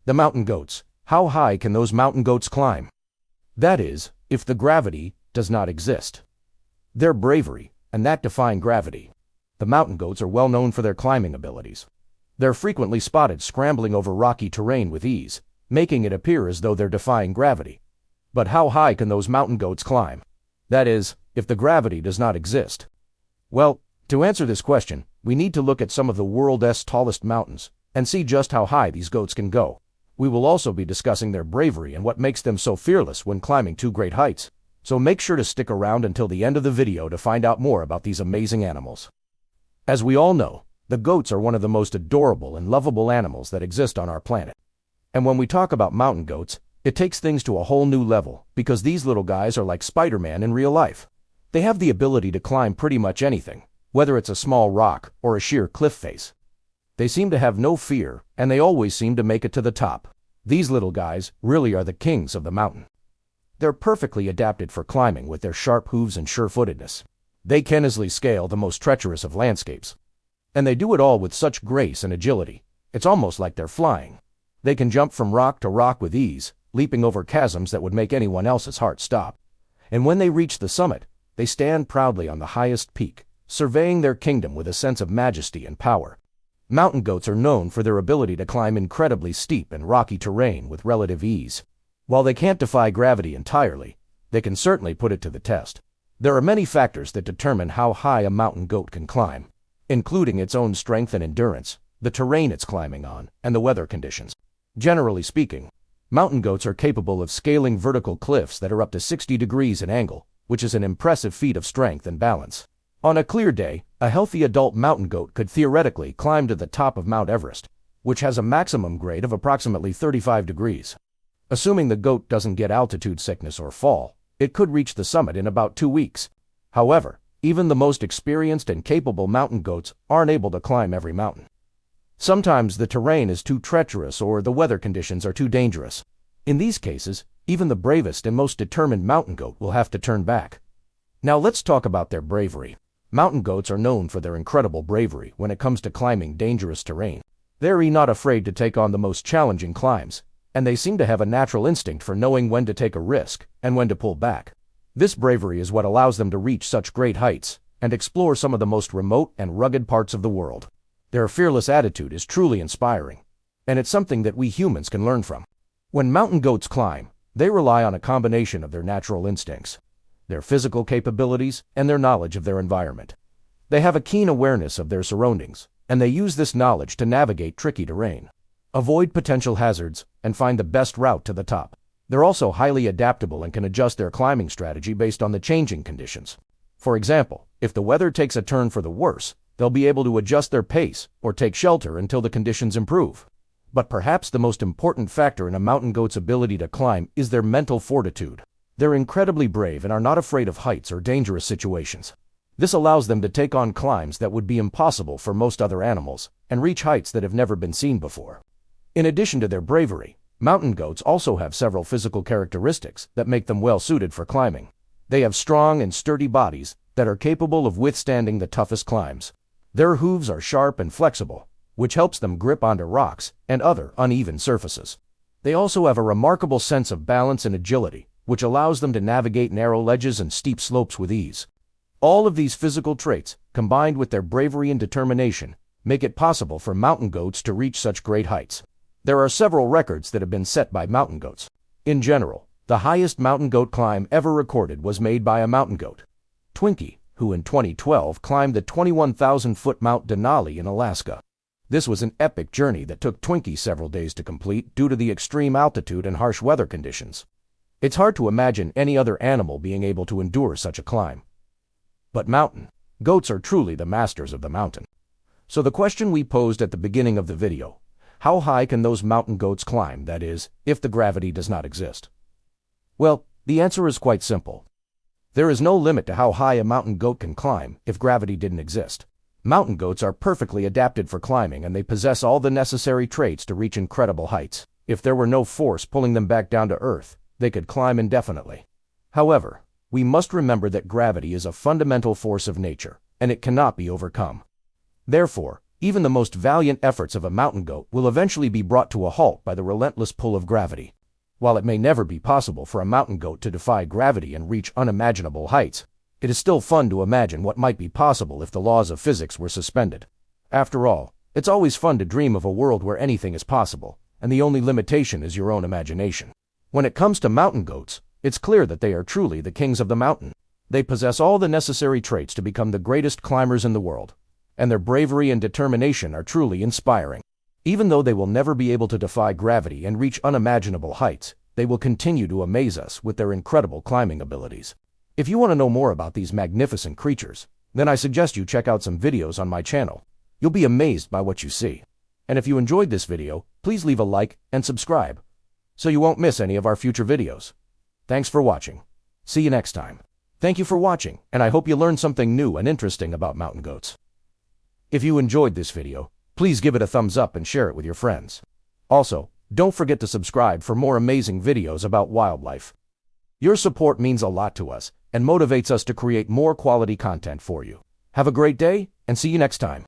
The mountain goats. How high can those mountain goats climb? That is, if the gravity does not exist. Their bravery, and that defying gravity. The mountain goats are well known for their climbing abilities. They're frequently spotted scrambling over rocky terrain with ease, making it appear as though they're defying gravity. But how high can those mountain goats climb? That is, if the gravity does not exist. Well, to answer this question, we need to look at some of the world's tallest mountains and see just how high these goats can go. We will also be discussing their bravery and what makes them so fearless when climbing two great heights. So make sure to stick around until the end of the video to find out more about these amazing animals. As we all know, the goats are one of the most adorable and lovable animals that exist on our planet. And when we talk about mountain goats, it takes things to a whole new level because these little guys are like Spider-Man in real life. They have the ability to climb pretty much anything, whether it's a small rock or a sheer cliff face. They seem to have no fear, and they always seem to make it to the top. These little guys really are the kings of the mountain. They're perfectly adapted for climbing with their sharp hooves and sure-footedness. They can easily scale the most treacherous of landscapes. And they do it all with such grace and agility. It's almost like they're flying. They can jump from rock to rock with ease, leaping over chasms that would make anyone else's heart stop. And when they reach the summit, they stand proudly on the highest peak, surveying their kingdom with a sense of majesty and power. Mountain goats are known for their ability to climb incredibly steep and rocky terrain with relative ease. While they can't defy gravity entirely, they can certainly put it to the test. There are many factors that determine how high a mountain goat can climb, including its own strength and endurance, the terrain it's climbing on, and the weather conditions. Generally speaking, mountain goats are capable of scaling vertical cliffs that are up to 60 degrees in angle, which is an impressive feat of strength and balance. On a clear day, a healthy adult mountain goat could theoretically climb to the top of Mount Everest, which has a maximum grade of approximately 35 degrees. Assuming the goat doesn't get altitude sickness or fall, it could reach the summit in about 2 weeks. However, even the most experienced and capable mountain goats aren't able to climb every mountain. Sometimes the terrain is too treacherous or the weather conditions are too dangerous. In these cases, even the bravest and most determined mountain goat will have to turn back. Now let's talk about their bravery. Mountain goats are known for their incredible bravery when it comes to climbing dangerous terrain. They're not afraid to take on the most challenging climbs, and they seem to have a natural instinct for knowing when to take a risk and when to pull back. This bravery is what allows them to reach such great heights and explore some of the most remote and rugged parts of the world. Their fearless attitude is truly inspiring, and it's something that we humans can learn from. When mountain goats climb, they rely on a combination of their natural instincts, their physical capabilities, and their knowledge of their environment. They have a keen awareness of their surroundings, and they use this knowledge to navigate tricky terrain, avoid potential hazards, and find the best route to the top. They're also highly adaptable and can adjust their climbing strategy based on the changing conditions. For example, if the weather takes a turn for the worse, they'll be able to adjust their pace or take shelter until the conditions improve. But perhaps the most important factor in a mountain goat's ability to climb is their mental fortitude. They're incredibly brave and are not afraid of heights or dangerous situations. This allows them to take on climbs that would be impossible for most other animals and reach heights that have never been seen before. In addition to their bravery, mountain goats also have several physical characteristics that make them well suited for climbing. They have strong and sturdy bodies that are capable of withstanding the toughest climbs. Their hooves are sharp and flexible, which helps them grip onto rocks and other uneven surfaces. They also have a remarkable sense of balance and agility, which allows them to navigate narrow ledges and steep slopes with ease. All of these physical traits, combined with their bravery and determination, make it possible for mountain goats to reach such great heights. There are several records that have been set by mountain goats. In general, the highest mountain goat climb ever recorded was made by a mountain goat, Twinkie, who in 2012 climbed the 21,000-foot Mount Denali in Alaska. This was an epic journey that took Twinkie several days to complete due to the extreme altitude and harsh weather conditions. It's hard to imagine any other animal being able to endure such a climb. But mountain goats are truly the masters of the mountain. So the question we posed at the beginning of the video, how high can those mountain goats climb, that is, if the gravity does not exist? Well, the answer is quite simple. There is no limit to how high a mountain goat can climb if gravity didn't exist. Mountain goats are perfectly adapted for climbing, and they possess all the necessary traits to reach incredible heights. If there were no force pulling them back down to earth, they could climb indefinitely. However, we must remember that gravity is a fundamental force of nature, and it cannot be overcome. Therefore, Even the most valiant efforts of a mountain goat will eventually be brought to a halt by the relentless pull of gravity. While it may never be possible for a mountain goat to defy gravity and reach unimaginable heights, it is still fun to imagine what might be possible if the laws of physics were suspended. After all, it's always fun to dream of a world where anything is possible, and the only limitation is your own imagination. When it comes to mountain goats, it's clear that they are truly the kings of the mountain. They possess all the necessary traits to become the greatest climbers in the world, and their bravery and determination are truly inspiring. Even though they will never be able to defy gravity and reach unimaginable heights, they will continue to amaze us with their incredible climbing abilities. If you want to know more about these magnificent creatures, then I suggest you check out some videos on my channel. You'll be amazed by what you see. And if you enjoyed this video, please leave a like and subscribe, so you won't miss any of our future videos. Thanks for watching. See you next time. Thank you for watching, and I hope you learned something new and interesting about mountain goats. If you enjoyed this video, please give it a thumbs up and share it with your friends. Also, don't forget to subscribe for more amazing videos about wildlife. Your support means a lot to us and motivates us to create more quality content for you. Have a great day, and see you next time.